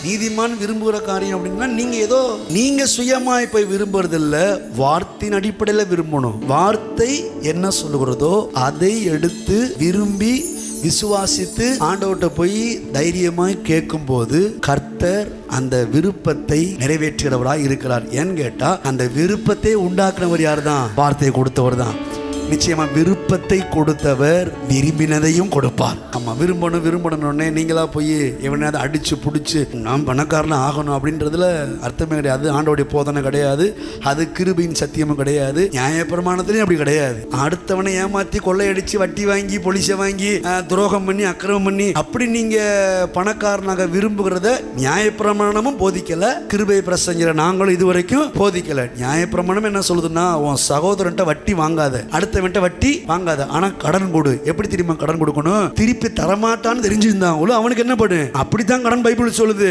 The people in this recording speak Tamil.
நீதிமான் விரும்புகிற காரியம் அப்படின்னா நீங்க சுயமாய் போய் விரும்புறது இல்ல, வார்த்தையின் அடிப்படையில் விரும்பணும். வார்த்தை என்ன சொல்லுகிறதோ அதை எடுத்து விரும்பி விசுவாசித்து ஆண்டவர்கிட்ட போய் தைரியமாய் கேட்கும் போது கர்த்தர் அந்த விருப்பத்தை நிறைவேற்றுகிறவராய் இருக்கிறார். ஏன்னு கேட்டா அந்த விருப்பத்தை உண்டாக்குனவர் யார் தான்? வார்த்தையை கொடுத்தவர் தான். நிச்சயமா விருப்பத்தை கொடுத்தவர் விரும்பினதையும் கொடுப்பார். ஆமா, விரும்பணும்னே நீங்களா போய் எவனையாவது அடிச்சு பிடிச்சி நாம் பணக்காரனா ஆகணும் அப்படின்றதுல அர்த்தமே கிடையாது. ஆண்டோடைய போதனை கிடையாது, அது கிருபையின் சத்தியமும் கிடையாது, நியாயப்பிரமாணத்திலையும் அப்படி கிடையாது. அடுத்தவனை ஏமாத்தி கொள்ளையடிச்சு வட்டி வாங்கி பொலிசை வாங்கி துரோகம் பண்ணி அக்கிரமம் பண்ணி அப்படி நீங்க பணக்காரனாக விரும்புகிறத நியாயப்பிரமாணமும் போதிக்கல, கிருபை பிரசங்கிற நாங்களும் இதுவரைக்கும் போதிக்கல. நியாயப்பிரமாணம் என்ன சொல்லுதுன்னா, உன் சகோதரன்ட்ட வட்டி வாங்காத, அடுத்த வட்டி வாங்காத, ஆனா கடன் கொடு. எப்படி தெரியுமா கடன் கொடுக்கணும்? திருப்பி தரமாட்டான்னு தெரிஞ்சிருந்தாங்களோ அவனுக்கு என்ன பண்ணு, அப்படித்தான் கடன் பைபிள் சொல்லுது.